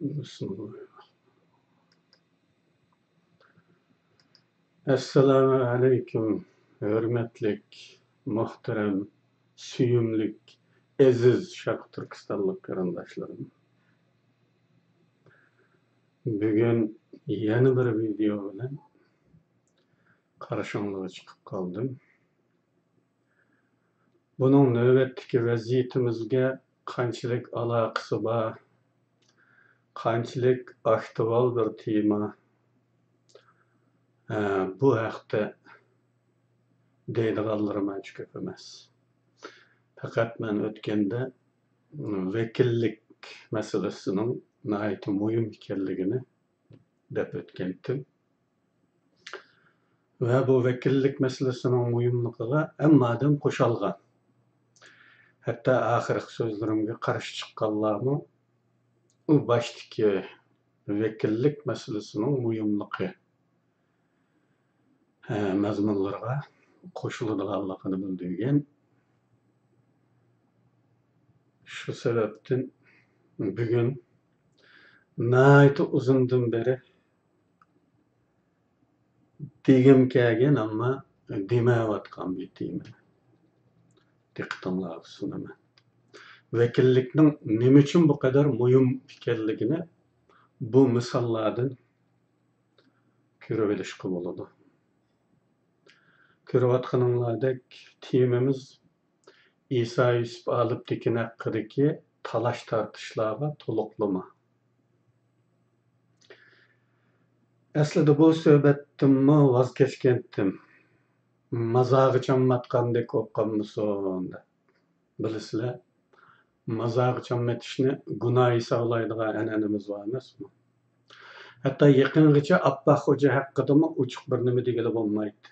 Bismillah. Assalamu aleyküm, hürmetlik, muhterem, süyümlük, eziz Şarkı Türkistanlık qarindaşlarım. Bugün yeni bir video bilen karşınıza çıkıp kaldım. Bunun növbetdeki vaziyetimizge qanchalik alaqası var, qanchalik aktual bir tema. Bu haqda deydiganlarim ancha ko'p emas. Fakat men ötkende vekillik meselesinin nihayet mühim ekanligini dep ötkendim. Ve bu vekillik meselesinin mühimligiga hammadan qo'shilgan. Hatta ahirgi so'zlarimga qarshi chiqqanlarmi u baştaki vekillik meselesinin mühimligi mazmunlarga qo'shiladiganligini bildirgan. Şu sebepten bugün nihayet uzundan beri degim kelgan ama demayotgan bir tema. Diqqatingizga sunaman. Vekillikning nima uchun bu kadar mühim ekanligini bu misollardan ko'rib olishga bo'ladi. Ko'rayotganinglardek temamiz İsa Yusuf Aliptekin haqidagi talash tartishlarga to'liqlama. Aslida bu suhbatdan voz kechgandim. Mazog'i chammatgandek o'qqanmisan deb. Bilasizlar, mazog'i chammatishni gunoh hisoblaydigan an'anamiz bor emasmi? Hatta yaqingacha Abbaq Xo'ja haqidami uchuq bir nima degili bo'lmaydi.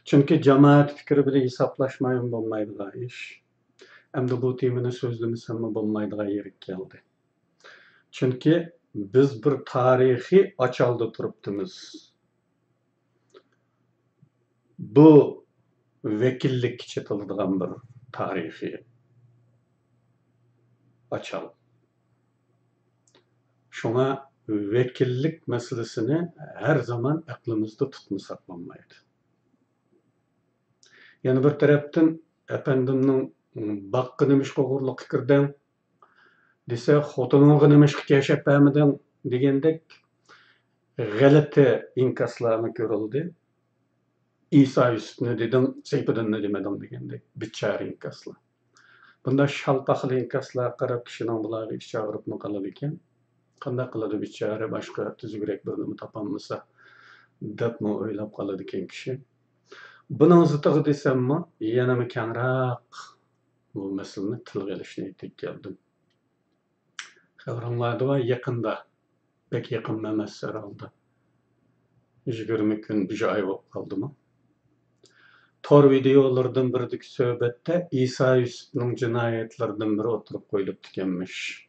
Chunki jamoat fikri bilan hisoblashmayam bo'lmaydigan ish. Endi bu temani so'zlamasam bo'lmaydigan yeri keldi. Chunki biz bir tarixiy ochalda turibdimiz. Bu vekillik chetiladigan bir tarixiy ochal. Şuna vekillik meselesini her zaman aklımızda tutmasak olmaydı. Yani bir taraftan efendimnin bakkı demiş qoğurluq fikirden dese xotunun demiş yaşap bəmiden degendek g'alati inkaslarni ko'rildi. İsa Yusuf ne dedim, Seyfedin ne demedim degendek bichara inkaslar. Bunda şalpaqlı inkaslar qarab kishinin bularga ish chaqirib qoladi ekan. Qanday qiladi bichara boshqa tuzukroq bir nima topolmasa debmi o'ylab qoladi ekan kishi. Buning zitiga desammi, yanami kengroq bu masalani tilga olishni aytib keldim. Xabaringlarda yaqinda, pek yaqin emas herhalde. 20 kun, bir ay bo'lib qoldimi? Tor videolardan biridagi suhbatda İsa Yusufning jinoyatlaridan biri o'tirib qo'yilib ekanmish.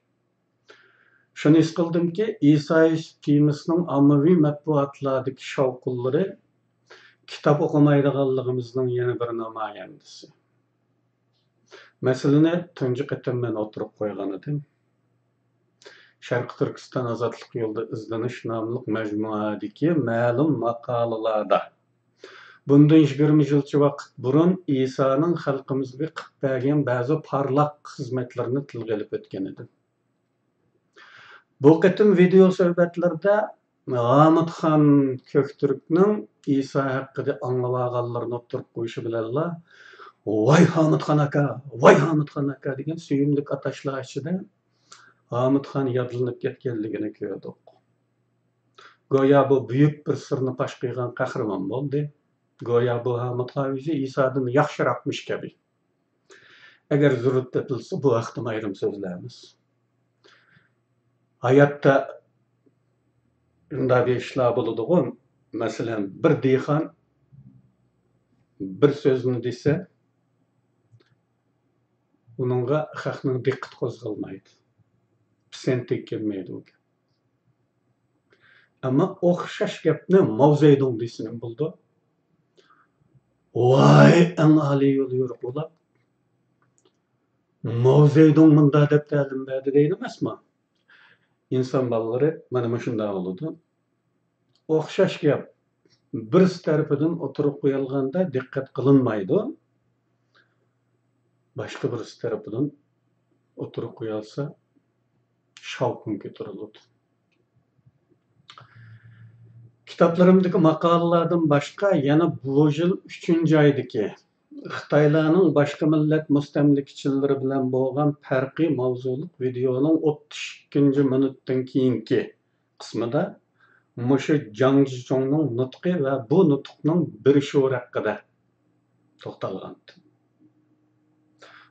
Şunu his qildim ki İsa Yusuf temasının ommaviy matbuotlardagi shovqullari kitob o'qimaydiganligimizning yana bir namoyandasi. Masalani tunji qatam men o'tirib qo'ygan edim. Sharqi Turkiston ozodlik yo'lida izlanish nomli majmuadagi ma'lum maqolalarda bundan 20 yilcha vaqt burun İsa'nın xalqimizga qilib bergan ba'zi parlaq xizmatlarini tilga olib o'tgan edim. Bu qatim video suhbatlarda Hamidxon Köktürk'ning İsa haqida anglab o'tirib qo'yishi bilanla "Voy Hamidxon aka" degan suyimli atashlar ichida Hamidxon yodlanib ketganligini ko'rdik. Go'yo bu buyuk bir sirni fosh qilgan qahramon bo'ldi. Go'yo bu Hamidxon o'zi İsa'dan yaxshiroqmish kabi. Agar zarurat topilsa bu haqda ayrim so'zlaymiz. Hayotda shunday bir ishlar bo'ladi-ku. Masalan, bir dehqon bir so'zni desa, uningga xalqning diqqat qo'zg'almaydi. Pisentik kelmaydi u. Ama o'xshash gapni Mavzeydon desin bo'ldi. Voy, eng oliy yo'l yuriq bo'lib. Mavzeydon bunda deb ta'lim berdi deydi emasmi? inson bolalari mana shunday bo'ladi. O'xshash gap birisi tarafidan o'tirib qo'yilganda diqqat qilinmaydi. Boshqa birisi tarafidan o'tirib qo'yilsa shovqin ko'tariladi. Kitoblarimdagi maqolalardan boshqa yana bu yil 3-oydagi Xitoylarning boshqa millat mustamlikachilari bilan bo'lgan farqiy mavzuliq videoning 32-minutdan keyingi qismida mushu Jang Jichongning nutqi va bu nutqning birishuvri haqida to'xtalgan.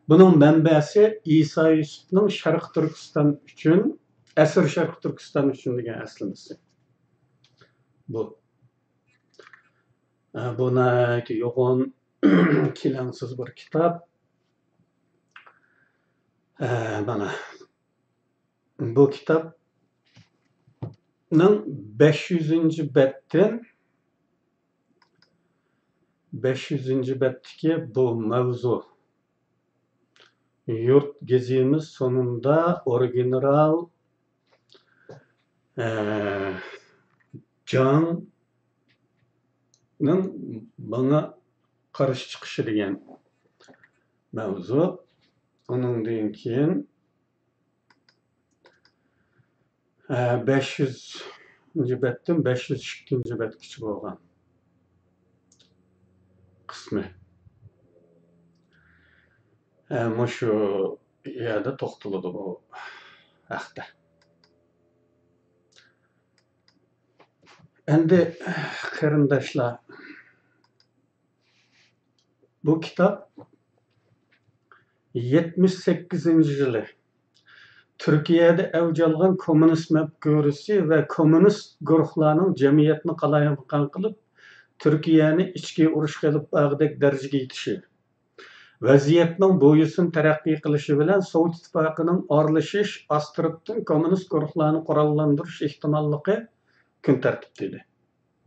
Bunun manbasi İsa Yusufning Sharq Turkiston uchun, asr Sharq Turkiston uchun degan aslimasi. Bu nayati yo'g'on kelamsiz bir kitob. Mana bu kitobning 500-betdan 500-betdagi bu mavzu yurt gezimiz sonunda original Jang'ning bana qarshi chiqishi degan mavzu. Onundan keyin 500-betdan 502-betgacha bo'lgan qismi. Mushu yerda to'xtaladi bu haqda. Endi qarindoshlar, bu kitob 78-yili Turkiyada avj olgan kommunist mafkurasi va kommunist guruhlarning jamiyatni qalayonqon qilib, Turkiyani ichki urush qilib bag'dek darajaga yetishi, vaziyatning bo'yisin taraqqiy qilishi bilan Sovet ittifoqining aralashish astrobdan kommunist guruhlarni qurollantirish ehtimolligi kun tartibida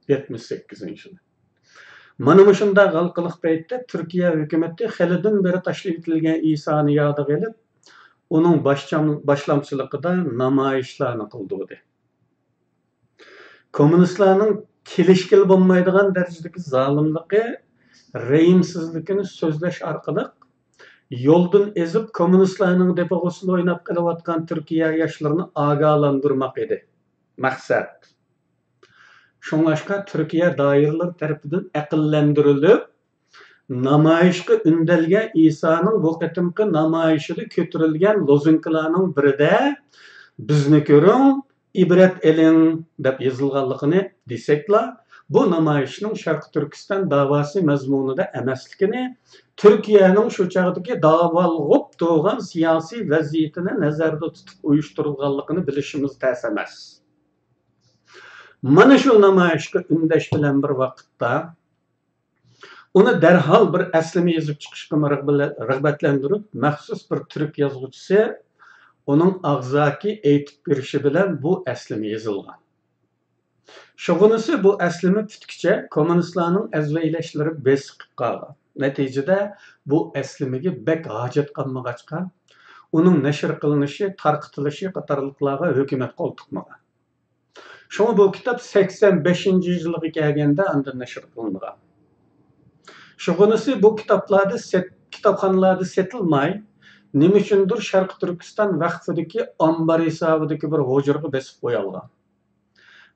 78-yili. Mana shunday g'alqiliq paytda Turkiya hukumati xilidan beri tashlab etilgan Isoni yodiga olib, uning boshlamchiligida namoyishlarni qildi. Kommunistlarning kelishkil bo'lmaydigan darajadagi zolimligi, rehimsizligini so'zlash orqali yo'ldan ezib kommunistlarning depog'usida o'ynab kelayotgan Turkiya yoshlarini ogohlantirmoq edi maqsad. Şoňlaşqa Türkiye dairələri tərəfindən aqıllandırılıb, namayişqə ündəlgən İsa'nın bu qatımqı namayişində kötürülgən lozunkalarının birində bizni görün, ibret elin deb yazılğanlığını desəklə, bu namayişning Şərq Türkistan davası məzmununda emasligini, Türkiye'nin şu çağdakı davalğıb doğan siyasi vəziyyətini nəzərdə tutub uyuşturulğanlığını bilişimiz təs emas. Mana şu namayişqa ündeş bilen bir vaqtda onu derhal bir aslimi yazıp çıkışqa rağbatlandırıp, məxsus bir Türk yazgıcısı onun ağzaki eytip birişi bilen bu aslimi yazılgan. Şoğunisi bu aslimi pütküçe komünistlarının əzveyləşləri besiqib qalgan. Neticede bu aslimigi bek hacet qalmağaçqa, onun nəşr qılınışı, tarqıtılışı qatarlıqlarga hökumət qol tutmagan. Şoňa bu kitap 85-nji ýylyga kelgende andan näşr kılınýan. Şoňunysy bu kitaplarda kitapxanalarda setilmay, nime üçindir Şarq Türkistan wagtydaky ambar hesabydaky bir hojurga besip goýalgan.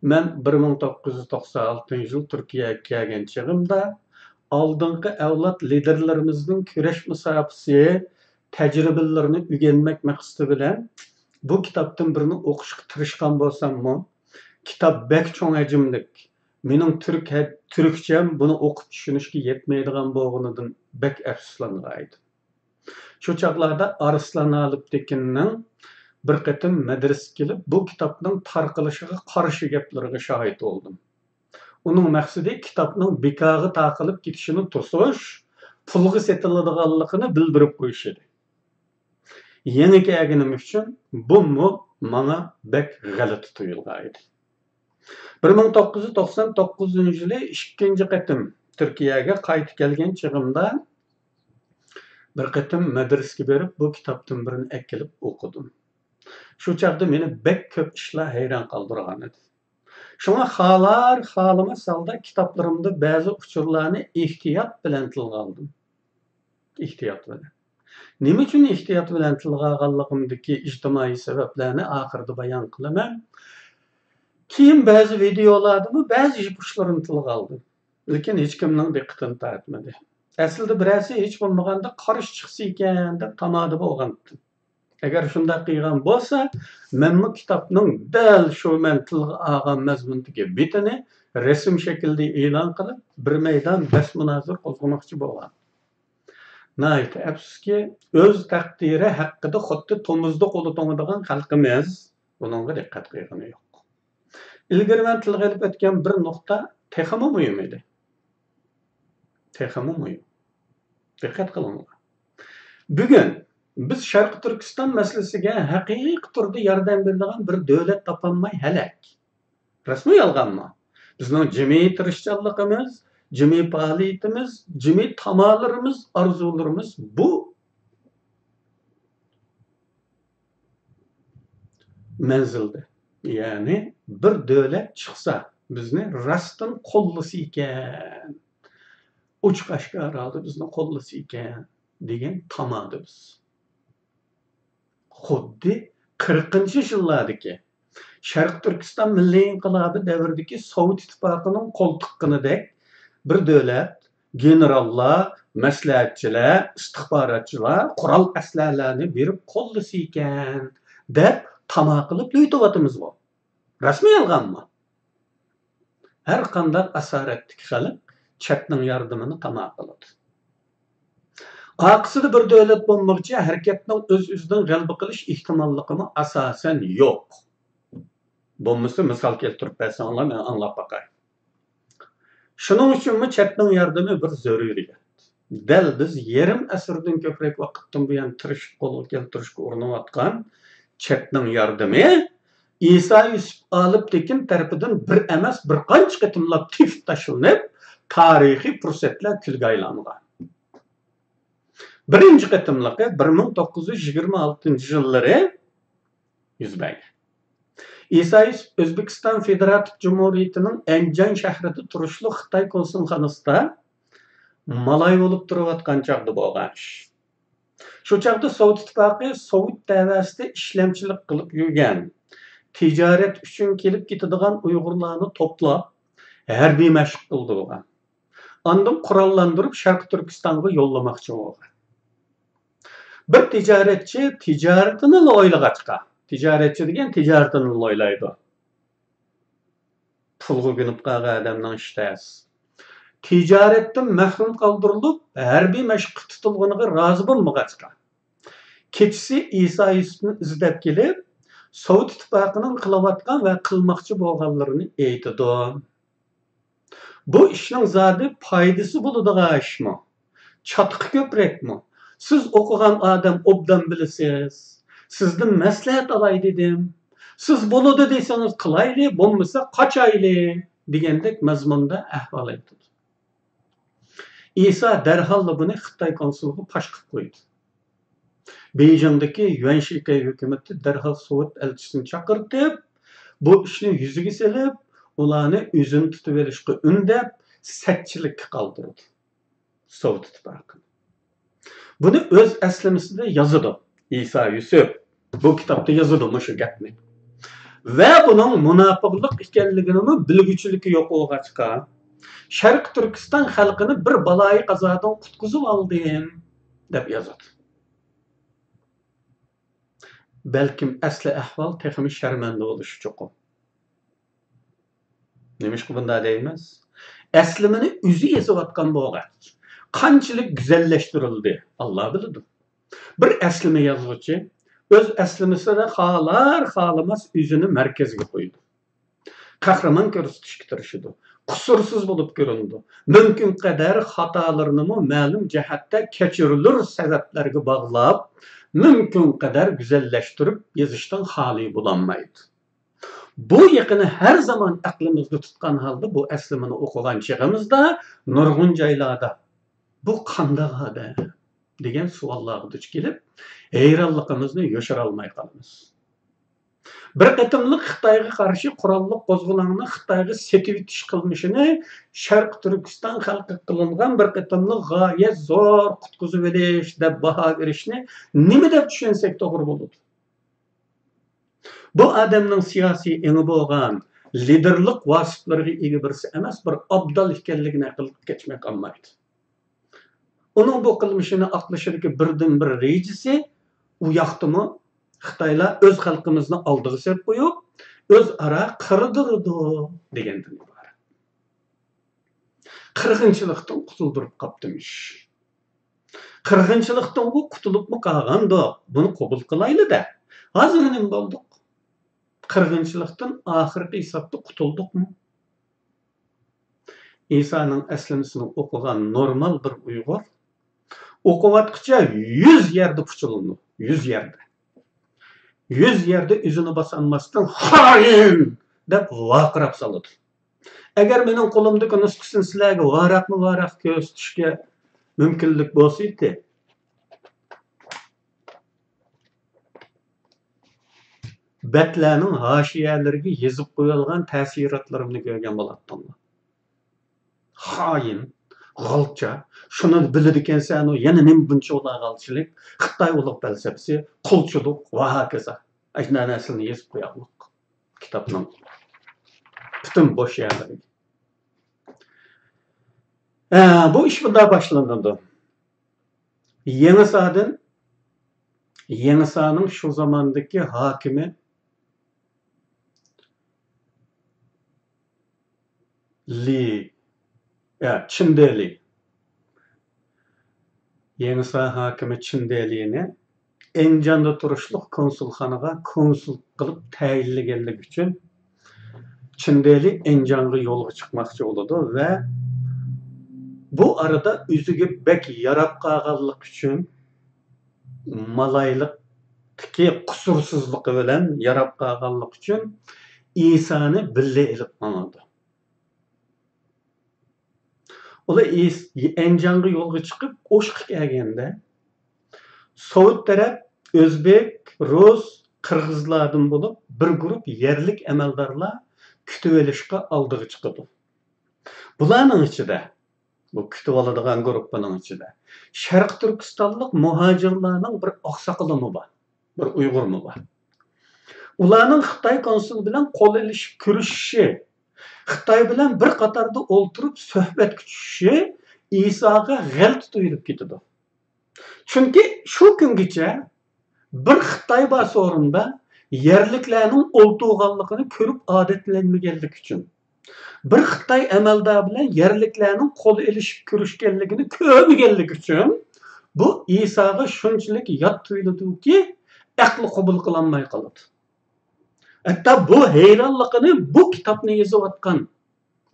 Men 1996-njy ýyl Türkiýeге kelgen çağımda aldınqı awlat liderlerimizin küreş musabaqasy tecrübelerini öğrenmek maksatı bilen bu kitapdan birini okuşqa tirişgan bolsammy, kitap bek çoň hajimlik. Mening türkçem bunu okup düşünüşke yetmeydigan bolğanydan bek äfsuslanýardy. Şu çağlarda Arslan Alyptekinning bir qatym medrese kelip bu kitapning tarqalışyga qarşı geplerine şahit oldum. Onun maksudi kitapning bekagy taqılıp gitişini tosuş, pulga setiladiganlygyny bildirip goýuş edi. Yeni kelgenim üçin bu maňa bek galyty tuyulgaydy. 1999 yılı 2-nji qatym Türkiýeге qaytyp kelgen çağımda bir qatym medresege berip bu kitapdan birini ekilip okudum. Şu çağda meni bek köp işler hayran kaldırgan edi. Şuna xalar, xalamas halda kitaplarımda bazı uçurlarını ihtiyat bilen tilga aldım. İhtiyat bilen. Nima uchun ehtiyot bilan tilga olganligimdagi ijtimoiy sabablarni oxirida bayon qilaman. Keyin ba'zi videolarda ba'zi ipuçlarını tilga oldim. Lekin hech kimning diqqatini tortmadi. Aslida birasi hech bo'lmaganda qarish chiqsa ekan deb tamodi bo'lgandi. Agar shunday qilgan bo'lsa, men bu kitobning dal shu men tilga olgan mazmundagi betini rasm shaklida e'lon qilib, bir maydon bas munozir qo'zg'amoqchi bo'lgan. Nəhayət əfsuski, öz təqdiri haqqında xuddi tomuzda qolu to'ngadigan xalqimiz bununğa diqqət qilgani yo'q. İlgari men tilga olib o'tgan bir nuqta texmi muhim edi. Texmi muhim. Diqqat qilinglar. Bugun biz Sharq Turkiston masalasiga haqiqiy turda yordam beradigan bir davlat topolmay halak. Rasmiy yolg'onmi? Bizning jamiy tirishchanligimiz, cimi faaliyetimiz, cimi tamalarımız, arzularımız bu menzilde. Yani bir devlet çıksa bizni rastın kollusu iken, uç kaşkar aldı bizni kollusu iken degan tamadı biz. Xuddi 40-cı yıllardaki Sharq Turkiston Milliy inqilobi davridagi Sovet ittifoqining qo'ltiqqinidek bir davlat generallar, maslahatchilar, istixborotchilar qurol aslalarni berib qo'llasa ekan deb tamo qilib o'ytyapmiz bu. Rasmiy yolg'onmi? Har qanday asoratlik xalq chetning yordamini tamo qiladi. Aqsida bir davlat bo'lmoqchi harakatning o'z-o'zidan g'alaba qilish ehtimolligimi asosan yo'q. Bo'lmasa misol keltirib bersanglar men anglab boqay. Shuning uchunmi chetning yordami bir zaruriyat. Dal biz yarim asrdan ko'proq vaqtdan buyon tirishib qo'lga keltirishga urinayotgan chetning yordami İsa Yusuf olib tekin tarafidan bir emas bir qancha qitimlab tif tashlanib tarixiy fursatlar kulga aylangan. Birinchi qitimligi 1926-yillari yuz bergan. İsa Yusuf O'zbekiston Federativ Cumhuriyetining Anjan shahrida turishli Xitoy konsulxonasida malay bo'lib turayotgan chog'da bo'lgan ish. Shu chog'da Sovet ittifoqi Sovet davasida ishlamchilik qilib yurgan, tijorat uchun kelib ketadigan Uyg'urlarni to'plab, harbiy mashq qildirgan. Ondan qurollantirib Sharq Turkistonga yo'llamoqchi bo'lgan. Bir tijoratchi tijoratini o'ylag'achqa. Tijoratchi degan tijoratini o'ylaydi. Pulga günüp qolgan odamning ishtasi. Tijoratdan mahrum qoldirilib, harbiy mashqqa tutilganiga rozi bo'lmag'achqa. Kechisi İsa Yusufni izlab kelib, Sovet ittifoqining qilayotgan va qilmoqchi bo'lganlarini aytadi. Bu ishning zodi foydasi bo'ladigan ishmi? Çatkı ko'prakmi? Siz o'qigan odam obdan bilasiz. Sizden maslahat alay dedim. Siz bo'ladi desangiz qilayli, bo'lmasa qochayli degandek mazmunda ahvol aytdi. İsa darhol buni Xitoy konsuliga pash qilib qo'ydi. Beyjingdagi Yuan Shikai hukumati darhol Sovet elchisini chaqirtib, bu ishni yuziga solib, ularni o'zini tutib olishga undab, satchilikka qoldirdi. Sovet ittifoqi. Buni o'z aslimisida yozadi. İsa Yusuf bu kitapta yazılmış şu gapni. Ve bunun munofiqlik ekanligini bilguchiligi yo'q bo'lg'achqa Sharq Turkiston xalqini bir baloyi qazodan qutqizib oldim deb yozadi. Balkim asli ahvol texmi sharmanda bo'lishi cho'qim. Nimish bunday deymiz? Aslimini o'zi yozayotgan bo'lg'ach qanchalik go'zallashtirildi Alloh biladi. Bir aslini yazgıcı, öz aslimisini xalar xalamas özünü merkezge koydu. Kahraman görüntüşke tirişidi. Kusursuz bulup göründü. Mümkün kadar hatalarını ma'lum jihatda keçirilir sebeplerge bağlap, mümkün kadar güzelleştirip yazıştan hali bulanmaydı. Bu yakını her zaman aklımızda tutkan halde bu aslimini okugan çağımızda nurgun jaylarda. Bu qanday adam? Degan savollarga duch kelib, hayronligimizni yoshira olmay qolamiz. Bir qatımlıq Xitayga qarşı qurolliq qo'zg'olonni Xitayga setib itish qilmishini Sharq Turkiston xalqi qilingan bir qatımlıq g'oyat zo'r qutqizib olish deb baho berishni nima deb tushunsak to'g'ri bo'ladi? Bu odamning siyosiy engi bo'lgan liderlik vositalariga ega birisi emas, bir abdal ekanligini aql kechmay qolmaydi. Uning bu qilmishini aqlashidagi birdan-bir rejisi u yoqdimi Xitoylar o'z xalqimizni oldiga serib qo'yib, o'zaro qirdirdi degandan iborat. Qirg'inchilikdan qutuldirib qoptimish. Qirg'inchilikdan bu qutulibmi qolgandi. Buni qabul qilaylik-da. Hozir nima bo'ldi? Qirg'inchilikdan oxirgi hisobda qutuldikmi? İsa'nın əslimisini o'qigan normal bir Uyg'ur o'qivatqicha 100 yerde puchilindi. 100 yerde. 100 yerde o'zini bosolmasdan xoin deb vaqirab soladi. Agar mening qo'limdagi nusxasini sizlarga varaq ko'rsatishga mumkinlik bo'lsa edi, batlarning hoshiyalariga yozib qo'yilgan ta'sirotlarimni ko'rgan bo'lardinglar. Xoin, g'alcha, shuni biladi ekansan, u yana nima buncha g'alchilik, Xitoy ulug' falsafasi, qulchilik va hokazo. Ajna naslni yozib qo'yamiz kitobning butun bo'sh yerlariga. Bu ish bunday boshlandi. Yangisaning shu zamondagi hokimi Chindeli. Yangisa hokimi Chindeli'ni Enjanda turishliq konsulxonaga konsul qilib tayinlaganlik uchun Chindeli Enjanga yo'lga chiqmoqchi bo'ladi va bu arada o'ziga bek yarab qolganlik uchun malaylikdagi qusursizligi bilan yarab qolganlik uchun İsa'ni birga ilib oladi. Ular Enjanga yo'lga chiqib qo'shiq kelganda Sovet taraf O'zbek, Rus, Qirg'izlardan bo'lib bir guruh yerlik amaldorlar kutib olishga oldiga chiqadi. Bularning ichida bu kutib oladigan guruhning ichida Sharq Turkistonlik muhojirlarning bir oqsoqolimi bor, bir Uyg'urmi bor. Ularning Xitoy konsul bilan qo'l ilishib ko'rishishi, Xitoy bilan bir qatorda o'ltirib suhbat kutishishi İsa'ga g'alati tuyulib ketadi. Chunki shu kungacha bir Xitoy bor o'rinda yerliklarning o'ltirganligini ko'rib odatlanmaganlik uchun, bir Xitoy amaldor bilan yerliklarning qo'l ilishib ko'rishganligini ko'rmaganlik uchun bu İsa'ga shunchalik yot tuyuladiki, aqli qabul qilinmay qoladi. Hatta bu hayronligini bu kitobni yozayotgan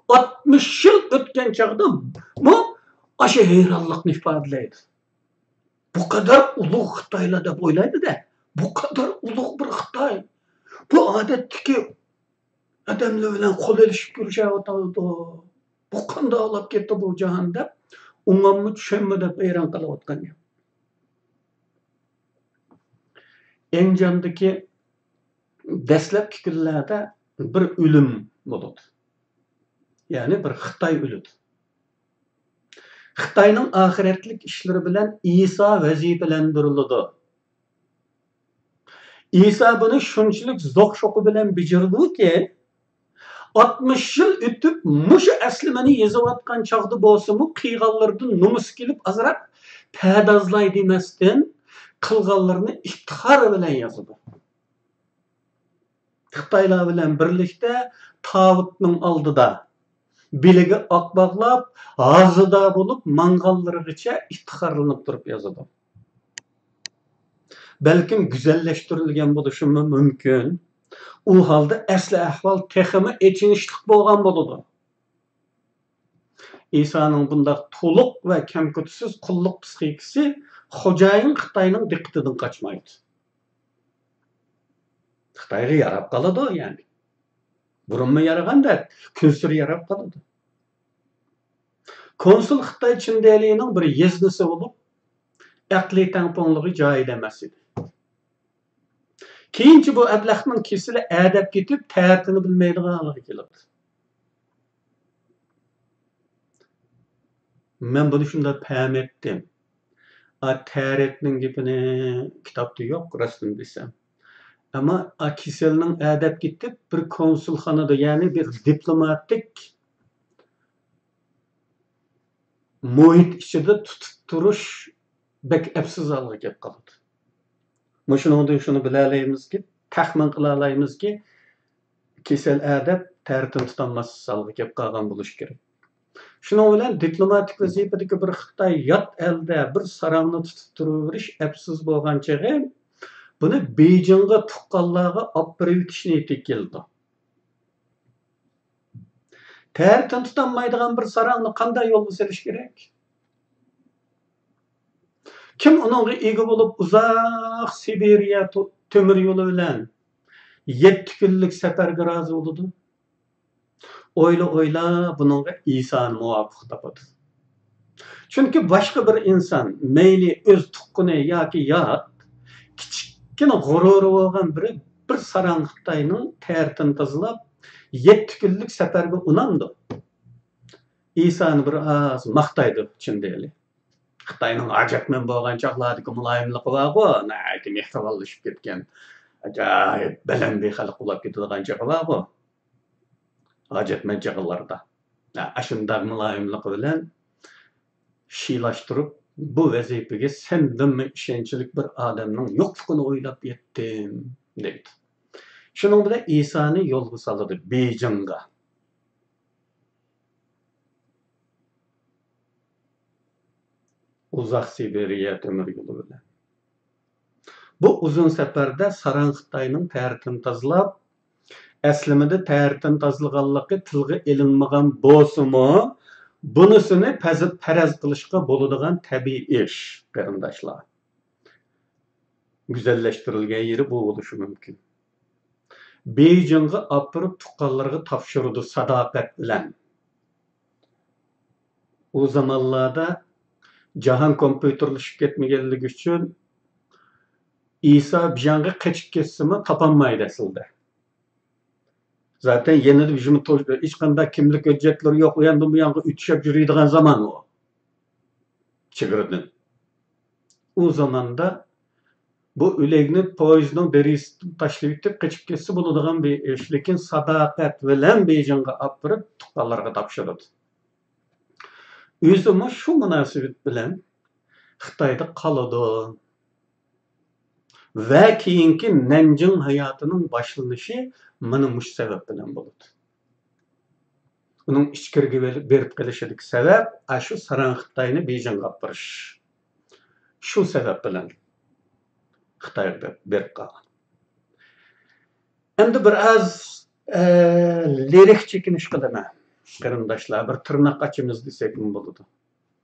60 yil o'tgan chog'da bu o'sha hayronlikni ifodalaydi. Bu kadar ulug' Xitoylar deb o'ylaydi-da. Bu kadar ulug' bir Xitoy. Bu odatdagi odamlar bilan qo'l ilishib ko'rishyapti. Bu qanday olib ketdi bu jahonda? Ungamni tushunma deb hayron qilayotgan. Enjandagi dastlabki kunlarda bir o'lim bo'ldi. Ya'ni bir Xitoy o'ldi. Xitoyning oxiratlik ishlari bilan İsa vazifalantirildi. İsa buni shunchalik zo'q shoqi bilan bajardi-ki, 60 yil o'tib mushu aslimani yozayotgan chog'da bo'lsa-mu, qiyganlardan numus kelib azrab padazlay demasdan qilganlarini iftixor bilan yozdi. Xitoylar bilan birlikda tavutning oldida biligi oq bog'lab, g'azida bo'lib, mangallargacha iftixorlanib turib yozadi. Balkim go'zallashtirilgan bo'lishi mumkin. U holda asli ahvol texmi echinishlik bo'lgan bo'ladi. İsa'ning bunday to'liq va kamkutsiz qulluq psixikasi xo'jayin Xitoyning diqqatidan qochmaydi. Xitoyga yarab qoladi yani. Burunma yaraganda kunsir yarab qoladi. Konsul Xitoy Chindelining bir yeznisi bo'lib, aqliy tangponligi joyida emas edi. Keyinchi bu ablahning kesili adab ketib, ta'tini bilmaydiganligi keladi. Men bunu shunda paham etdim. Ta'rifning gapini kitobda yo'q, rostini desam. Ama keselning adab ketib, bir konsulxonada, ya'ni bir diplomatik muhit ichida tutib turish bek afsizaligi kelib qoladi. Shuningdek shuni bilalayimizki, taxmin qilalayimizki, kesel adab ta'rifni tutolmasligiga kelib qolgan bo'lishi kerak. Şunun bilan diplomatik vazifadagi bir Xitoy yot elda bir sarangni tutib turaverish afsiz bo'lgan chog'i buni Beyjingga tuqqanlarga olib berib o'tishni aytib keldi. Ta'rifni tutolmaydigan bir sarangni qanday yo'lga selish kerak? Kim uningga ega bo'lib uzoq Sibiriya temir yo'li bilan 7 kunlik safarga rozi bo'ldi? Oyla bununla İsa'nı muvafiq tapadı. Çünkü başka bir insan meyli öz tuqquni yoki yot kichkina g'ururi bo'lgan bir sarang Xitoyning ta'rifini tozalab 7 kunlik safarga unamdi. İsa'ni bir oz maqtaydi chindeli. Xitoyning ajabman bo'lgan chaqlardagi muloyimligi bor-ku, nayki mehribonlashib ketgan, ajoyib balandbey xalq bo'lib ketadigan chog'i bor-ku. Hacetmen çağılarda. Aşındak mülayimlik bilen şilaştırıp bu vazifege senden mi işençilik bir adamның yokluğunu oylap yettim deydi. Şunun bilen İsa'nı yolgu saladı Beyjingga. Uzak Sibiriya temir yolu bilen. Bu uzun seferde Sarang Xitoyning ta'rifini tozalab, Əslimində ta'rifini tozalaganligi tilga ilinmagan bo'lsa-mu, bunisini faraz qilishga bo'ladigan tabiiy ish, qarindoshlar. Güzelleştirilgan yeri bu bo'lishi mumkin. Beyjingga olib borib tuqqanlarga topshirdi sadoqat bilan. O zamonlarda jahon kompyuterlashib ketmaganligi uchun İsa Beyjingga qochib ketsa-mu topolmaydi aslida. Zaten yeni bizim hiç kanda kimlik hüccetleri yok. O yandan bu yana ütüşüp yürüydiğin zaman o. Çıgırdın. O zaman da bu ülegini poizinin derisi taşlayıp kaçıp kesse bulunduğun bir iş. Lekin sadakat bilen Beyjingga apırıp tuqqanlarga tapşırdı. Özümü şu münasebet bilen Xitoyda qaladı. Ve keyinki Nanjing hayatının başlanışı mana mush sabab bilan bo'ladi. Uning ichkiriga berib kelishidagi sabab shu Sarang Xitoyni Beyjingga olib borish. Shu sabab bilan Xitoyga berib qolgan. Endi bir az lirik chekinish qilaman. Qarindoshlar, bir tirnoq ochimiz desak bo'ladi.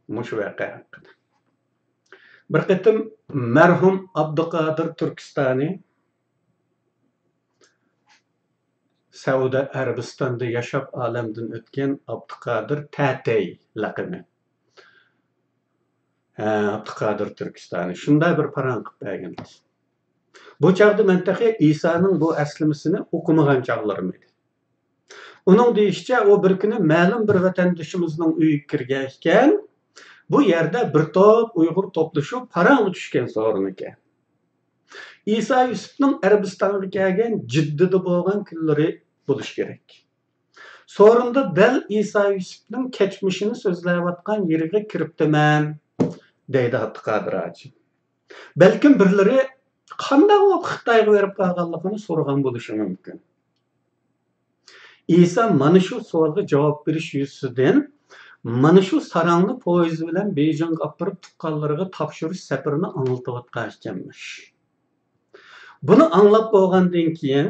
Mush voqea haqida. Bir qatim marhum Abduqodir Turkistoni Saudiya Arabistonda yashab olamdan o'tgan Abduqodir Tatay laqabi. Abduqodir Turkistoni shunday bir parang qilib bergan. Bu chaqda mantaqa İsa'ning bu aslimisini o'qimagan chaqlarim edi. Uning deyishicha, o bir kuni ma'lum bir vatandoshimizning uyiga kirgan ekan, bu yerda bir to'p Uyg'ur to'plashib parang tushgan so'rin ekan. İsa Yusufning Arabistonga kelgan Jiddada bo'lgan kunlari bo'lish kerak. So'rinda dal İsa Yusufning kechmishini so'zlayotgan yeriga kiribdiman, deydi Abduqodir Hacim. Balkim birlari qanday bo'lib Xitoyga berib qolganligini so'ragan bo'lishi mumkin. İsa mana shu savolga javob berish yuzidan mana shu sarangni poyez bilan Beyjingga olib borib tuqqanlarga topshirish safarini anglatayotgan ekanmish. Buni anglab bo'lgandan keyin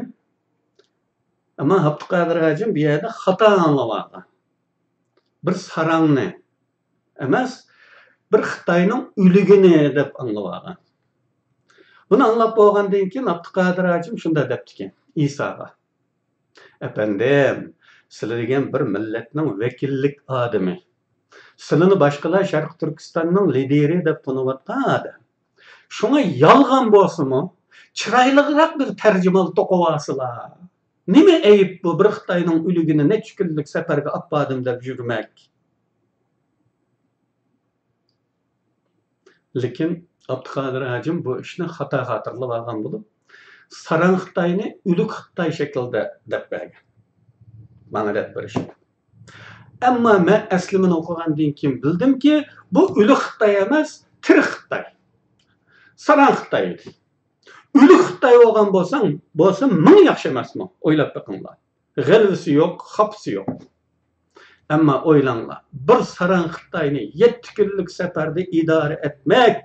ama Abduqodir Hacim bir yerda xato anglagan. Bir sarangni emas, bir Xitoyning uligini deb anglagan. Buni anglab bo'lgandan keyin Abduqodir Hacim shunday debdi ekan İsa'ga. Efendim, sizlar degan bir millatning vakillik odami. Sizlarni boshqalar Sharq Turkistonning lideri deb taniyotgan odam. Shunga yolg'on bo'lsa-mu, Çıraylıqraq bir tercümal toquvasılar. Nime eyip bu bir Xitayning ülügini neç kunlik seferge atpadım deb yürümek. Lekin Abdülkadir Hacım bu işni hata hatırlab algan bolup, Saran Xitayni ülük Xitay şekilde dep bergen. Bana dep berişdi. Amma men eslimini okugandan keyin bildimki, bu ülük Xitay emas, tirik Xitay. Saran Xitay. Ülük Xitay olgan bolsa ming yaxshi emasmi? Oylap bakinglar. G'alvisi yo'q, xapsi yo'q. Amma oylanglar, bir Saran Xitayni 7 kunlik seferde idare etmek,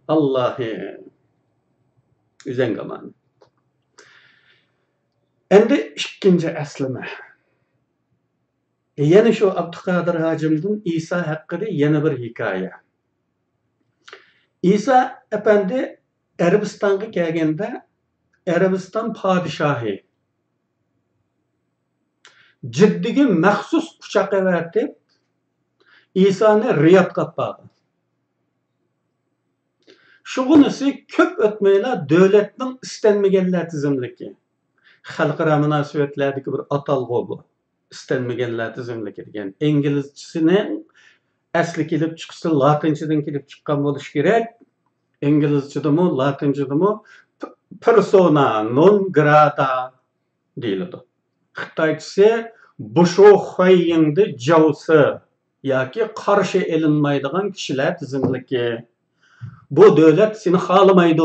Allah'ı üzengaman. Endi ikkinchi eslime. Yana şu Abdülkadir Hacım'dan İsa hakkında yana bir hikaye. İsa efendi Arabistan'a kelgende Arabistan padişahı ciddiga maxsus uçak evatib İsa'ni Riyadga bağlı. Şugunisi köp ötmeyle devletning istenmegenler tizimliki. Xalqaro munosabatlardagi bir atalg'u bu. İstenmegenler tizimliki degan. İngilizcesini asli kelib chiqsa latinchadan kelib chiqqan bo'lishi kerak. İngilizchedami, latinchedami persona non grata deyiladi. Xitoychasi bushoxoyingdi javsi yoki qarshi elinmaydigan kishilar tizimliki. Bu devlet seni xalamaydi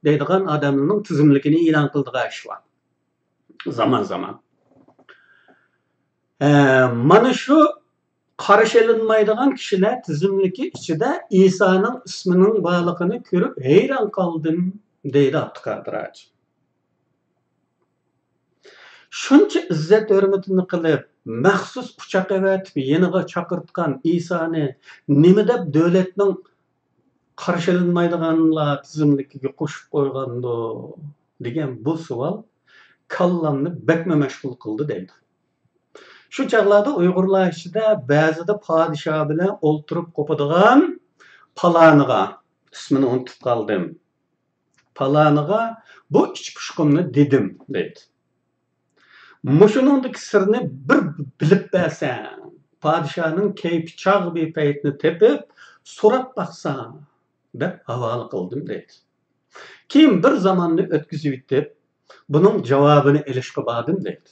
deydigan odamlarning tizimligini e'lon qildigan ish bor. Zaman zaman. Mana shu qarshi elinmaydigan kishilar tizimligi ichida İsa'ning ismining borligini ko'rib hayron qoldim deydi Abdülkadir Hacı. Shuncha izzat hurmatini qilib, maxsus uçak evatib yeniga chaqirtgan İsa'ni nima deb davlatning qarshi elinmaydiganlar tizimligiga qo'shib qo'ygandi degan bu savol kallamni bakma mashg'ul qildi deydi. Şu çağlarda Uygurlar ichida ba'zida podshoh bilan o'ltirib qo'padigan palaniga, ismini unutib qoldim. Palaniga bu iç pushqimni dedim deydi. Mushuningdagi sirni bir bilib bersan, podshohning kayfi chog' bir paytni tepib, so'rab baqsan deb havola qildim deydi. Keyin bir zamonni o'tkazib yetib, buning javobini ilishga bordim deydi.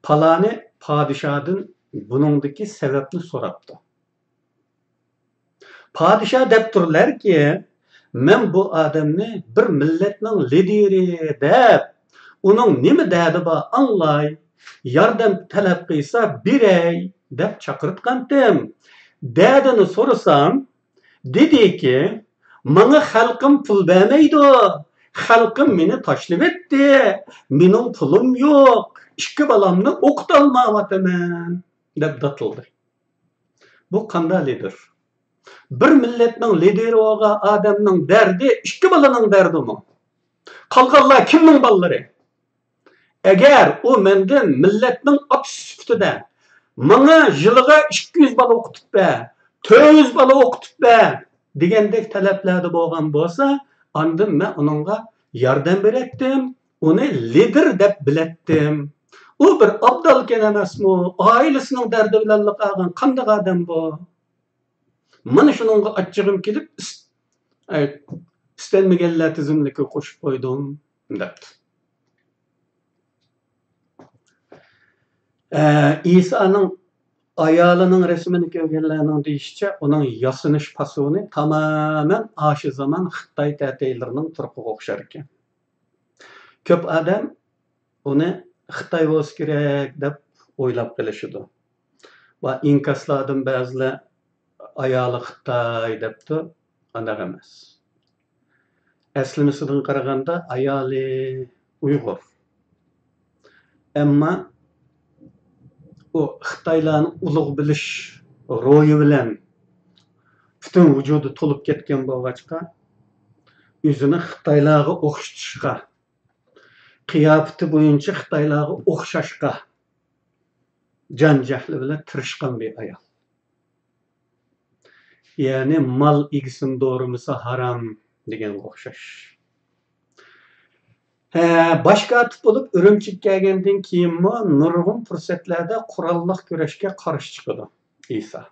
Palani podshohdan buningdagi sababni so'rabdi. Podshoh deb turlarki, men bu odamni bir millatning lideri deb, uning nima derdi bor anglay, yordam talab qilsa beray deb chaqirtgandim. Derdini so'rasam, dediki, "Manga xalqim pul bermaydi. Xalqim meni tashlab etdi. Mening pulim yo'q. 2 balamni o'qitolmayapman" deb datildi. Bu qanday lider? Bir millatning lideri bo'lgan odamning dardi 2 balaning dardimi? Qolganlar kimning balları? Eğer o mendan millatning ot sifatida "Manga yiliga 200 bala o'qitib ber, 400 bala o'qitib ber" degandek talablarda bo'lgan bo'lsa, ondan men uningga yordam beretdim, uni lider deb biletdim. U bir abdalken emasmi? Ailesining dardi bilan qolgan qanday odam bu? Mana shuningga achchig'im kelib, istenmaganlar tizimligiga qo'shib qo'ydim debdi. İsa'nın ayalının resmini görgenlerinin deyişçe, onun yasınış pasını tamamen aşı zaman Xitay təteylərinin turqu oxşar ekan. Köp adam onu Xitay olsa kerak deb o'ylab qilishidi. Va inkaslardan ba'zilar ayoli Xitay debdi, undaq emas. Aslimisidan qaraganda ayoli Uyg'ur. Ammo o Xitaylarni ulug' bilish ro'yi bilan butun vujudi to'lib ketgan bo'lg'achqa, o'zini Xitaylarga o'xshatishga, qiyofati bo'yicha Xitaylarga o'xshashga jon jahli bilan tirishgan bir ayol. Ya'ni mal egisini doğrumasa haram degan o'xshash. Başka atıp olup Ürümçik gelgenden keyin mi nurg'un fursatlarda qurolliq kurashga qarshi chiqadi İsa.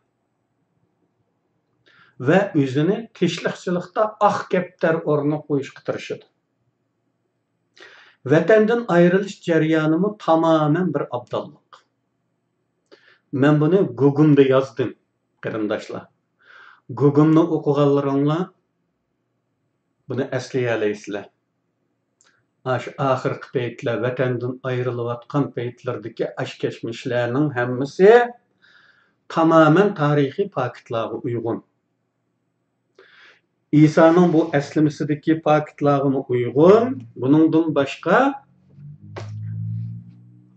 Ve özünü teşlikçilikte ak kepter oruna koyuşqa tirişidi. Vatandan ayrılış jarayonimi tamamen bir abdallık. Ben bunu Google'da yazdım, qarindoshlar. Google'ni o'qiganlaringlar buni esleyalaysizlar. Şu ahirki peytler, vatandan ayrılıvatkan peytlardaki aşkeşmişlerinin hemmisi tamamen tarihi paketlarga uygun. İsa'nın bu eslimesideki paketlarına uygun, bunundan başka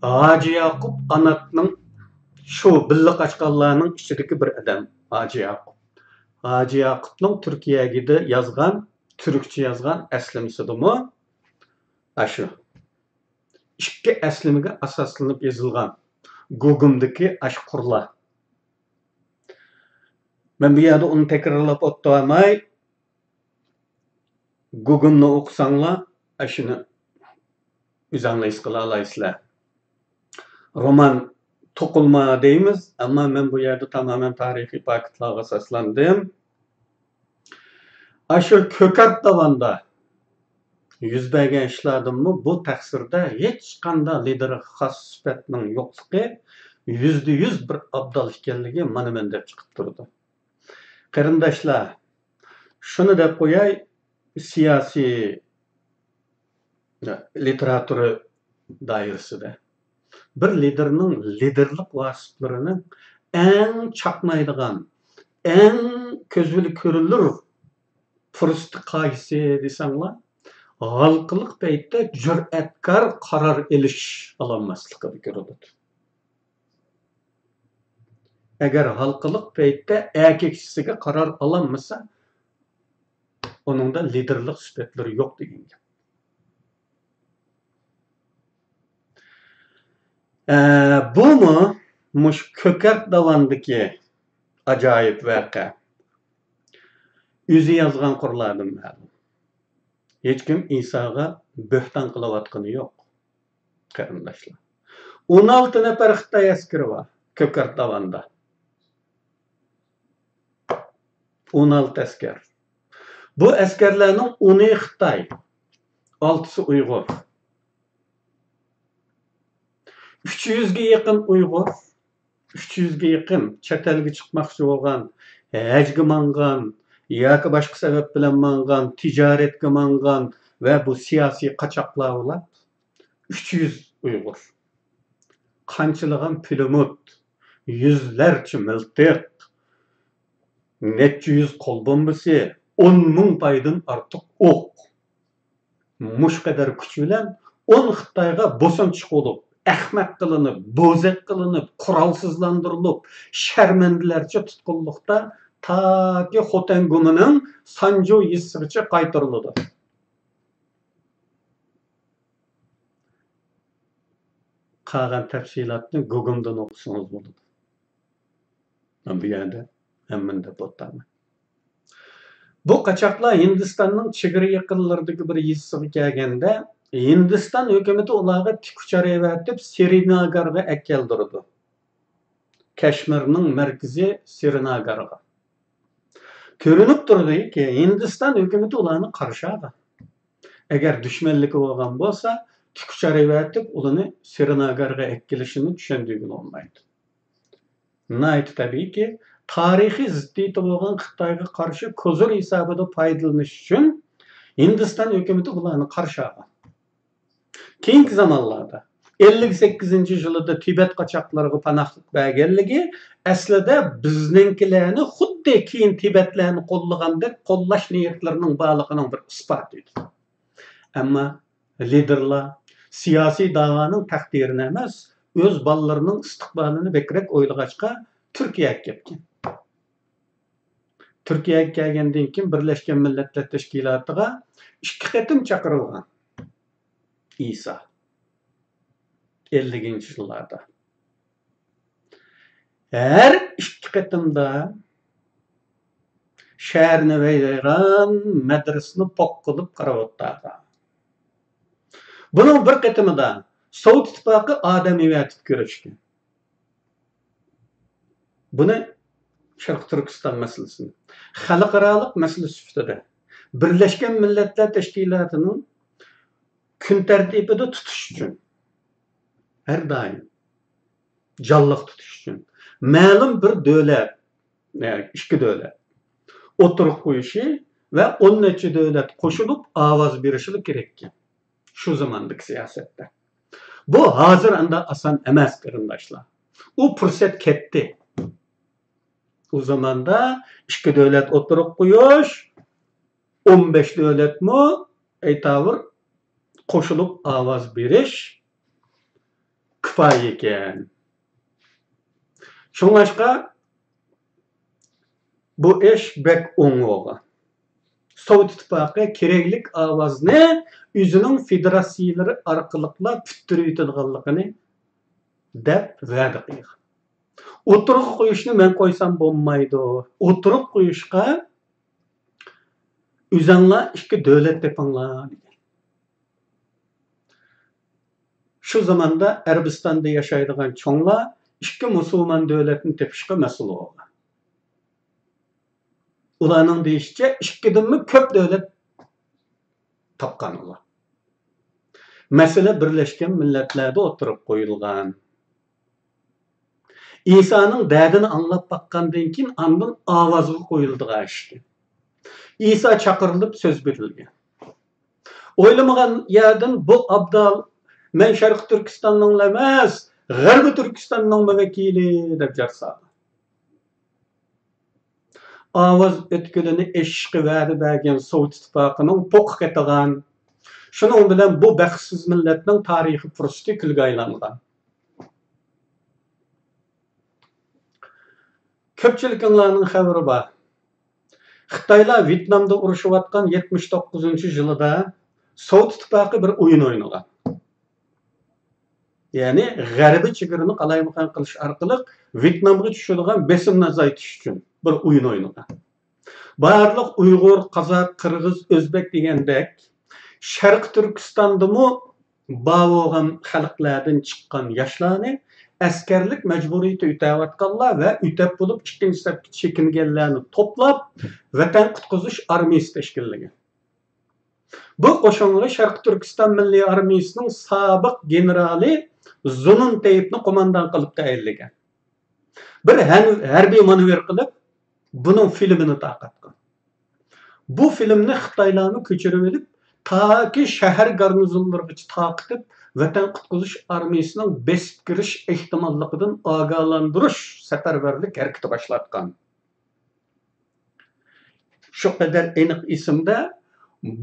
Hacı Yakup anatının şu billik açkanlarının içindeki bir adam, Hacı Yakup. Hacı Yakup'ның Türkiye'de yazgan, Türkçe yazgan eslimesidir aşı. İki eslimege asaslanıp yazılgan Google'daki aşkurlar. Ben bir yerde onu tekrarlap ottamay, Google'ni okusanlar, aşını üzanlayız kılalayısılar. Roman tokulma deyimiz ama ben bu yerde tamamen tarihi paketlarga asaslandım. Aşı Kökart davanda yüz bergen işlerden mi bu taksirde hiç kanda lideri has süpetinin yokluğu %100 bir abdal ekanligi mana men deb chiqib turdi. Qarindoshlar, shuni deb qo'yay, siyosiy literatura doirasida bir liderning liderlik vasiflarini eng chaqnaydigan, eng ko'zli ko'rilir fursati qaysi desanglar, halqılık paytda jur'atkor qaror elish ololmasligi ko'riladi. Agar halqılık paytda erkekchisiga qaror olinmasa, onunda liderlik sifatları yo'q degan gap. Bu mu mush Kökart davandagi ajoyib voqea? O'zi yozgan qurlardan ma'lum. Hech kim İsa'ga bo'hton qilayotgani yo'q. Qarindoshlar. 16 nafar Xitoy askari bor Kökart davanda. 16 asker. Bu askerlarning 10'i Xitoy, 6'sı Uyg'ur. 300'ge yaqin Uyg'ur, 300'ge yaqin chet elga chiqmoqchi bo'lgan, hajga mangan, yoki boshqa sabab bilan mangan, tijoratga mangan va bu siyosiy qochoqlar ular 300 Uyg'ur. Qanchilag'an pulemot, yüzlerce miltiq, necha yüz qo'l bombasi, 10,000 paydan ortiq o'q. Mush qadar kuch bilan 10 Xitoyga bosanchiq bo'lib, ahmaq qilinib, bo'zak qilinib, qurolsizlantirilib, sharmandalarcha tutqunlikda taki Xotan gumining Sanjo yesigacha qaytariladi. Qolgan tafsilotni Google'dan o'qisangiz bo'ladi. Men bu yerda hamman deb o'taman. Bu qachoqlar Hindistonning chegara yaqinlaridagi bir yesiga kelganda, Hindiston hukumati ularga tikuchar evatib Srinagarga keldirdi. Kashmirning markazi Srinagarga. Ko'rinib turdiki, Hindiston hukumati ularni qarshiladi. Agar dushmanligi bo'lgan bo'lsa, tikuchar evatib ularni Srinagarga kelishini tushundigan olmaydi. Nayt tabiiyki, tarixiy ziddiyati bo'lgan Xitoyga qarshi ko'zir hisobida foydalanish uchun Hindiston hukumati ularni qarshiladi. Keyingi zamonlarda 58-yilda Tibet qochoqlariga panohlik berganligi aslida bizninkilarni xuddi keyin Tibetlarni qo'llagandek qo'llash niyatlarining borligining bir isboti edi. Ammo liderlar siyosiy da'voning taqdirini emas, o'z bolalarining istiqbolini bekrak o'ylag'achqa Turkiyaga ketgan. Turkiyaga kelgandan keyin Birlashgan Millatlar Tashkilotiga 2 qatim chaqirilgan. İsa 50-yillarda. Her 2 qatimda shaharni vayron, madrasani pok qilib qarab o'tadi. Bunun bir qatımida Sovet İttifaqı adamiyatib ko'rishgan. Buni Sharq Turkiston masalasini xalqarалық masala sifatida Birleşken Milletler Teşkilatı'nın kun tartibida tutish uchun har doim jonliq tutish uchun ma'lum bir davlat, ikki davlat o'tirib qo'yishi va 10 necha davlat qo'shilib ovoz berishi kerak ekan shu zamondagi siyosatda. Bu hozir anda oson emas qarindoshlar. U fursat ketdi. O zamanda ikki davlat o'tirib qo'yish 15 davlatmi aytavr qo'shilib ovoz berish kifoya ekan. Shunga bu ish bek o'ng bo'lgan. Sovet İttifaqı keraklik ovozni o'zining federatsiyalari orqali puturib yetadiganligini deb va'da qilgan. O'tirib qo'yishni men qo'ysam bo'lmaydi. O'tirib qo'yishga o'zinglar ikki davlat tepinglar degan. Shu zamonda Arabistonda yashaydigan cho'nglar ikki musulmon davlatni tepishga mas'ul bo'lgan. Ularning deyishicha ikkidanmi ko'p davlat topgan ular. Masala Birleşken Milletler'de o'tirib qo'yilgan. İsa'nın derdini anlap bakkandan keyin andın avazı qo'yildigan ishdi. İsa chaqirılib söz berilgan. O'ylamagan yerdan bu abdal men Sharq Turkistonning emas, G'arbi Turkistonning vakili deb jarsaldi. Ovoz o'tkilini eshishga va'da bergan Sovet İttifaqıning po'q ketigan. Shuning bilan bu baxtsiz millatning tarixiy fursati kulga aylangan. Ko'pchiliklarning xabari bor. Xitoylar Vyetnamda urushayotgan 79-yilda Sovet İttifaqı bir o'yin o'ynagan. Ya'ni g'arbiy chegarani qalaymuqan qilish orqali Vyetnamga tushadigan besimni azaytish uchun bir o'yin o'ynagan. Barliq Uyg'ur, Qozoq, Qirg'iz, O'zbek degandek Sharq Turkistondami bo'lgan xalqlardan chiqqan yoshlarni askarlik majburiyati o'tayotganlar va o'tab bo'lib ikkinchi safga chekinganlarni to'plab Vatan qutqizish armiyasi tashkillagan. Bu qo'shinlar Sharq Turkiston Milliy armiyasining sobiq generali Zunun Tayyipni qo'mondon qilib tayinlagan. Bir harbiy manevr qilib buning filmini taqatgan. Bu filmni Xitoylarni ko'chirib olib, taki shahar garnizonlarigacha taqitib Vatan qutqizish armiyasining besib kirish ehtimolligidan ogohlantirish safarbarlik harakati boshlatgan. Shu qadar aniq esimda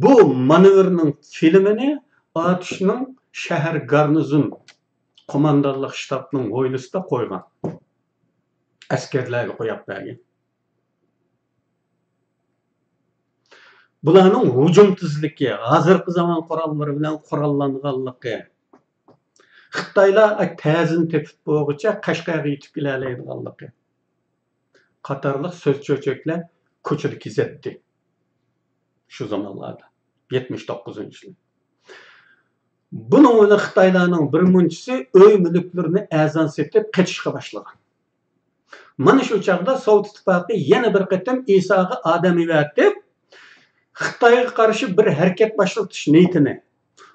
bu manevrning filmini Atishning shahar garnizon qo'mondonlik shtabining hovlisida qo'ygan. Askarlarga qo'yib bergan. Bularning hujum tezligi, hozirgi zamon qurollari bilan qurollanganligi, Xitoylar ta'zin tepib bo'g'icha Qashqarga yetib kelalaydiganligi qatorliq so'z cho'chaklar ko'chada kezatdi. Shu zamonlarda 79-yil. Bunun bilan Xitoylarning bir munchisi uy mulklarini azon setib qochishga boshlagan. Mana shu chaqda Sovet İttifaqı yana bir qatam Isoga odamiyatib Xitoyga qarshi bir harakat boshlatish niyatini.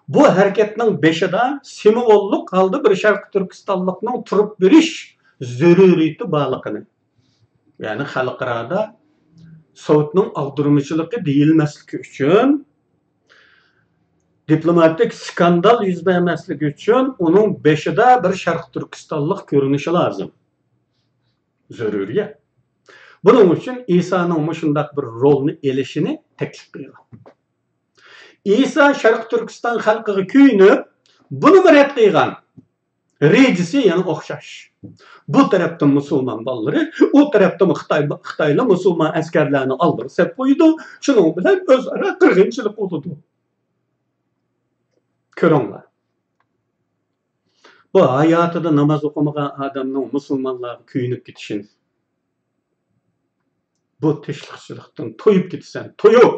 Bu harakatning beshida simvollik holda bir Sharq Turkistonlikning turib berish zaruriyati borligini. Ya'ni xalqaro Sovetning ag'dirmichiligi deyilmasligi uchun diplomatik skandal yuz bermasligi uchun uning beshida bir Sharq Turkistonlik ko'rinishi lozim. Zaruriyat. Bunun uchun İsa'nın shunday bir rolni elishini taklif qilgan. İsa Sharq Turkiston xalqiga kuyinib, buni rad qilgan. Rejisi yana o'xshash. Bu tarafdan musulmon bolalari, u tarafdan Xitoylar musulmon askarlarni oldirib qo'ydi. Shuning bilan o'zaro qirg'inchilik bo'ldi. Ko'ringlar. Bu hayotida namoz o'qimagan odamning musulmonlarga kuyinib ketishini. Bu teshliqchilikdan to'yib ketsan, to'yib.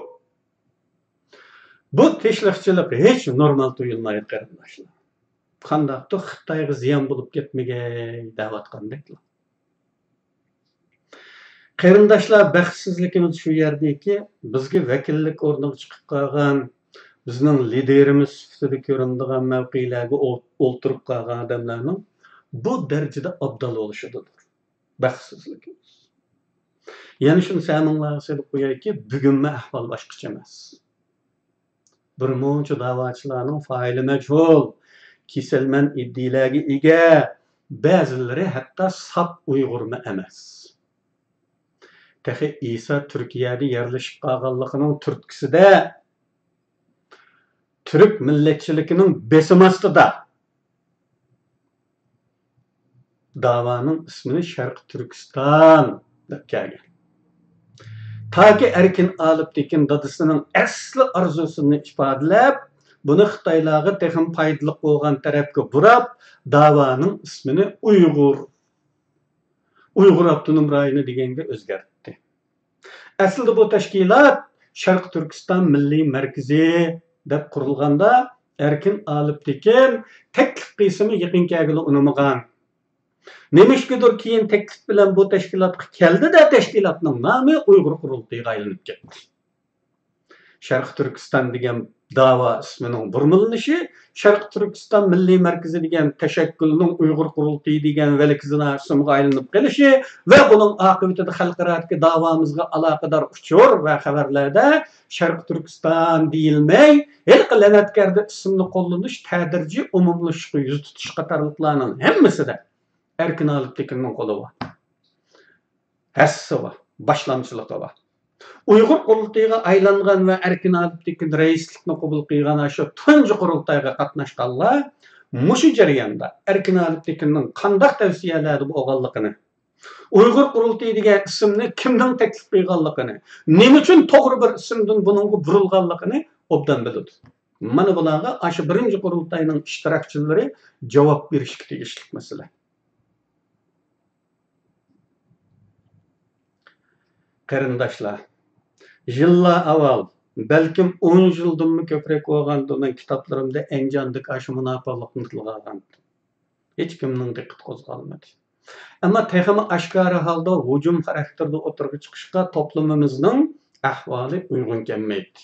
Bu teşlikçilik hiç normal tuyulmayı qarindoshlar. Qandaqdır Xitoyga ziyon bo'lib ketmagay deyotgandek. Qarindoshlar, baxtsizligimiz shu yerdaki, bizga vakillik o'rniga chiqib qolgan, bizning liderimiz sifatida ko'rinadigan mavqelarga o'ltirib qolgan odamlarning bu darajada abdal bo'lishidir. Baxtsizligimiz. Yani şunu səminlərə söyləyib qoyaq ki, bugünmə ahval başqaça emas. Bir muncha da'vochilarning faili majhul, kasalman iddialarga ega, ba'zilari hatto sap Uyg'urmi emas. Tahi İsa Turkiyada yerlashib qolganligining turtkisida Türk millatchiligining besim ostida da'voning ismini Sharq Turkiston deb kelgan. Ta ki Erkin Aliptekin dadısının asli arzusunu ifadalab, bunu Xitaylarga texim faydalı bo'lgan tarafga burab, davanın ismini Uyghur Abdunum rayoni deganga o'zgartdi. Aslida bu tashkilot Sharq Turkiston Milliy Markazi deb qurilganda, Erkin Aliptekin taklif qilishini yaqin kelgili unamagan. Nemişkidir keyin teklif bilan bu tashkilotga keldi-da, tashkilotning nomi Uyg'ur qurultiyiga aylanib ketdi. Sharq Turkiston degan da'vo ismining burmilinishi, Sharq Turkiston Milliy Markazi degan tashakkülning Uyg'ur qurultiyi degan velikizina ismiga aylanib qolishi va buning oqibatida xalqarodagi da'vomizga aloqador uchur va xabarlarda Sharq Turkiston deyilmay, la'natkarda ismni qo'llanish ta'dirji umumlashishga yuz tutish qatorliqlarning hammasida Erkin Aliptekinning qo'li bor. Hassi bor, boshlamchiligi bor. Uyg'ur qurultiyiga aylangan va Erkin Aliptekin raislikni qabul qilgan shu tunji qurultayga qatnashganlar mushu jarayonda Erkin Aliptekinning qanday tavsiyalarni bo'lganligini, Uyg'ur qurultiyi degan ismni kimdan taklif qilganligini, nima uchun to'g'ri bir ismdan buningga burilganligini obdan biladi. Mana bularga shu birinchi qurultayning ishtirokchilari javob berishga tegishli masala. Qarindoshlar, yillar avval, balkim 10 yildanmi ko'proq bo'lganda men kitoblarimda Anjondagi shu munofiqlikni tilga olgandim. Hech kimning diqqat qo'zg'almadi. Ammo texmi oshkora holda hujum xarakterida o'tirib chiqishga to'plamimizning ahvoli uyg'un kelmaydi.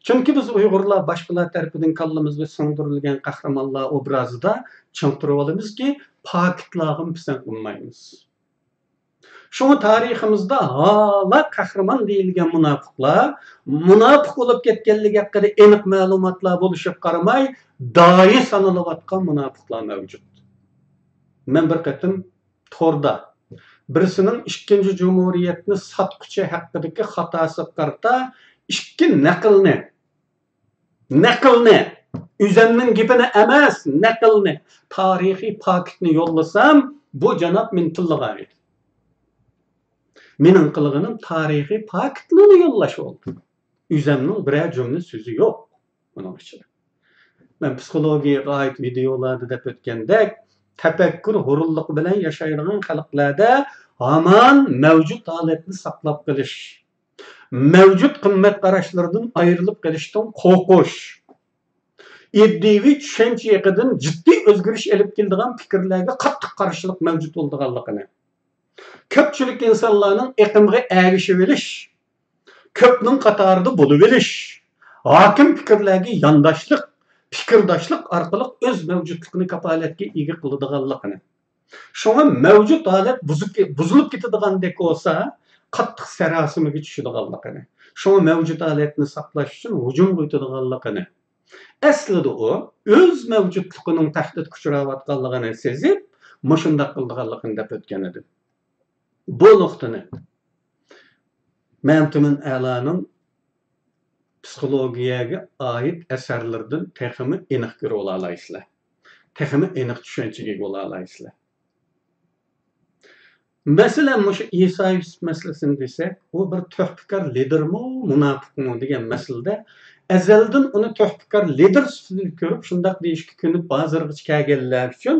Chunki biz Uyg'urlar boshqalar tarafidan kallamizga singdirilgan qahramonlar obrazida chaqtirib olamizki, pokitlarni pisand qilmaymiz. Şunu tariximizde hala kahraman deyilgen munafiq olup ketkenligi haqida aniq ma'lumotlar bo'lishib qaramay, dayi sanılayotgan munafiqlar mavjud. Men bir qatim torda birisining ikkinchi jumhuriyatni satquchi haqidagi xatosi qarta ikki naqlni Üzemnin gipini emas, naqlni, tarixiy paketni yollasam, bu janob men tilliga edi. Mening qilganim tarixiy faktni yo'llash bo'ldi. Üzemning biror jumla so'zi yo'q buning ichida. Men psixologiyaga oid videolarda deb o'tgandek, tafakkur hurullik bilan yashaydigan xalqlarda hamon mavjud holatni saqlab qolish, mavjud qimmat qarashlardan ayrilib qolishdan qo'rqish, iddiaviy tushuncha yiqidan jiddiy o'zgarish olib keladigan fikrlarga qattiq qarshilik mavjud bo'lganligini, ko'pchilik insonlarning iqimga erishib olish, ko'pning qatorida bo'lib olish, hokim fikrlarga yondoshlik, fikrdoshlik orqali o'z mavjudligini kafolatga ega qiladiganligini, shunga mavjud holat buzilib ketadiganidek bo'lsa, qattiq sarosimaga tushadiganligini, shunga mavjud holatni saqlash uchun hujum qo'yadiganligini, aslida u o'z mavjudligining tahdidga uchrayotganligini sezib, mushundaq qiladiganligini deb o'tgan edi. Bu nuqtani Mehmet'in Ala'nın psixologiyaga oid asarlardan texmi aniq ko'ra olaysizlar. Texmi aniq tushunchaga bo'la olaysizlar. Masalan, mushu İsa Yusuf masalasini desak, u bir to'xtikor lidermi, munofiqmi degan masalada azaldan uni to'xtikor lider sifatida ko'rib, shundaq deyishga ko'nib hozirgacha kelganlar uchun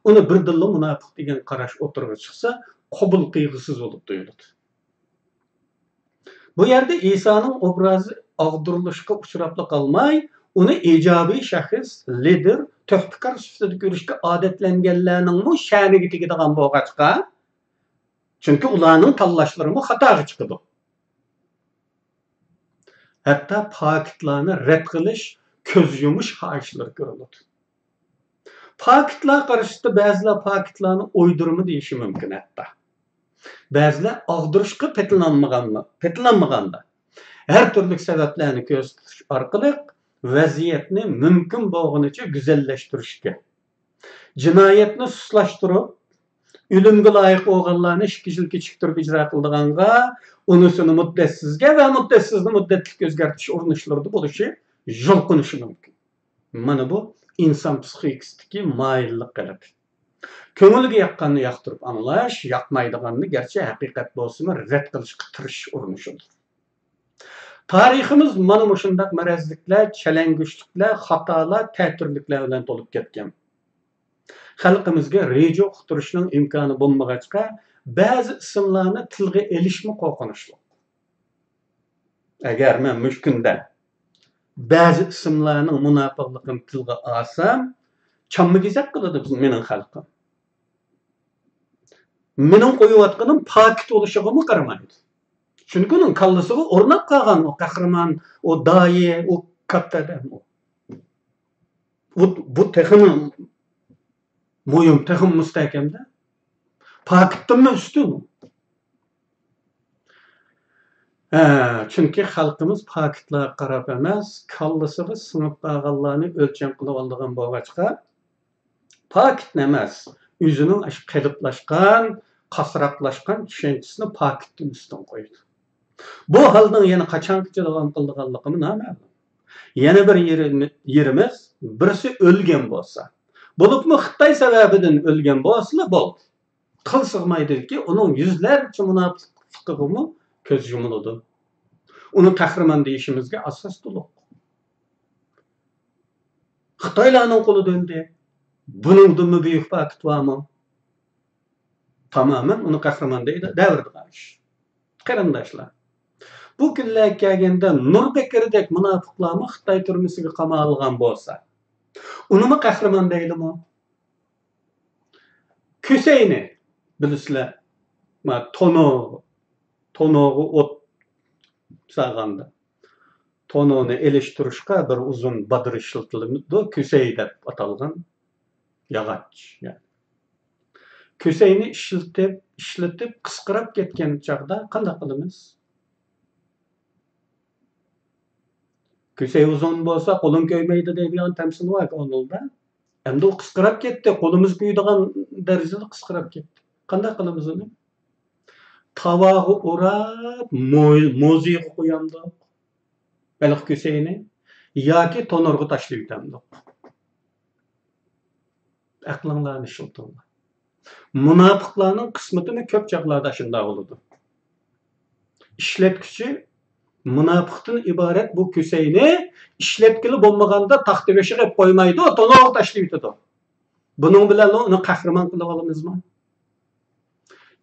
uni birdilla munofiq degan qarash o'tirib chiqsa, qabul qilg'isiz bo'lib tuyuladi. Bu yerde İsa'nın obrazı ag'dirilishga uchrab qolmay, uni ijobiy shaxs, lider, töhfikar sifatida ko'rishga odatlanganlarning sha'niga tegadigan bo'lg'achqa, chunki ularning tanlashlari xatoga chiqadi. Hatto paketlarni rad qilish, ko'z yumish xohishlari ko'riladi. Paketlar qarashida ba'zilar paketlarni o'ydirma deyishi mumkin hatto. Ba'zilar ag'dirishga petlanmaganda her türlü sebeplerini gösteriş orqali vaziyatni mümkün bo'lganicha go'zallashtirish, jinoyatni sustlashtirib, o'limga loyiq bo'lganlarni 2 yil kechiktirib ijro qildiganga, unisini muddatsizga va muddatsizni muddatli o'zgartirish urinishlarida bo'lishi yo'l qo'yishi mumkin. Mana bu inson psixikasidagi moyillik qilib. Ko'ngilga yoqqanni yoqtirib anglash, yoqmaydiganni garchi haqiqat bo'lsa-mu rad qilishga tirishish urinishidir. Tariximiz mana shunday marazliklar, chalang'ushliklar, xatolar, ta'tirliklar bilan to'lib ketgan. Xalqimizga reja uqtirishning imkoni bo'lmag'achqa, ba'zi ismlarni tilga elishmi qo'rqinchli. Agar men mushkunda ba'zi ismlarning munofiqligini tilga olsam, chammagizak qiladi mening xalqim. Mening qo'yayotganim pakit bo'lishig'imi qaramaydi. Chunki uning kallasiga o'rnab qolgan o qahramon, o doyi, o kattadan bu texmi mo'yim texmi mustahkamda. Pakitdan ustun. Chunki xalqimiz pakitlarga qarab emas, kallasiga singib qolganlarni o'lcham qilib olgan bo'lg'achqa, pakit emas, o'zining qiliplashgan, qasraqlashgan tushunchisini pakitdan ustun qo'ydi. Bu halning yana qachongacha davom qilganligini noma'lum. Yana bir yerimiz birisi o'lgan bo'lsa, bo'libmi Xitoy sababidan o'lgan bo'lsa, bo'ldi. Qil sig'maydiki, uning yuzlarcha munofiqligimi ko'z yumiladi. Uni qahramon deyishimizga asos to'liq. Xitoylarning qo'lida o'ldi. Buningdan buyuk pakit bormi? Tamamen uni qahramon deydi, davrda qarish. Qarindoshlar. Bu kunlar kelganda Nurbekerdek munofiqlarni Xitoy turmasiga qamalgan bo'lsa, unimi qahramon deydimi? Kuseyni bilisizlar, tono'g'i o't sağanda. Tononi elishtirishga bir uzun badr ishiltildi, kusey deb atalgan yog'och. Kuseyni ishlatib qisqirab ketgan chaqda qanday qilamiz? Kusey uzun bo'lsa qo'lim ko'ymaydi deydigan tamsil var onulda. Endi u qisqirab ketdi, qo'limiz kuydigan darajada qisqirab ketdi. Qanday qilamiz uni? Tavog'i o'rab, mo'ziga qo'yamdiq. Baliq kuseyni yoki tonorga tashlab yutamdiq. Aqlinglarni ishiltinglar. Munofiqlarning qismatini ko'p chaqlarda shunday bo'ladi. Ishlatkichi munofiqdan iborat bu kuseyni ishlatkili bo'lmaganda taxtaga qilib qo'ymaydi, to'noq tashlab yutadi. Buning bilan uni qahramon qilib olamizmi?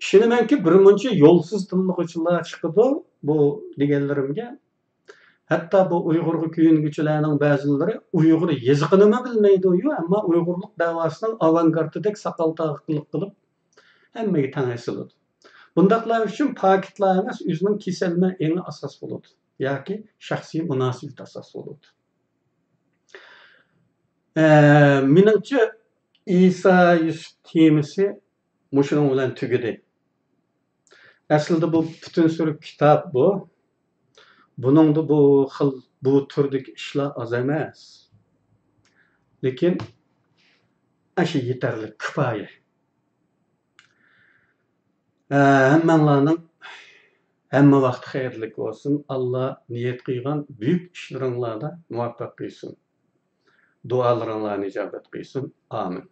Ishonamanki, birmuncha yo'lsiz tillig'ichilar chiqadi bu deganlarimga. Hatto bu Uyg'urga kuyinguchilarning ba'zilari Uyg'ur yezig'ini bilmaydi-yu, ammo Uyg'urlik davosining avangardidek saqal taqilib qilib hammaga tang esiladi. Bundaqlar uchun paketlar emas, o'zining kesilma eng asos bo'ladi yoki shaxsiy munosabat asos bo'ladi. Menimcha İsa Yusuf temasi mushuning bilan tugadi. Aslida bu butun sürü kitap bu. Buningda bu turdagi ishlar oz emas. Lekin ashi yetarli, kifoya. Hamma vaqt xayrli bo'lsin. Alloh niyat qilgan buyuk ishlaringizda muvaffaq qilsin. Duolaringlarni ijobat qilsin. Amin.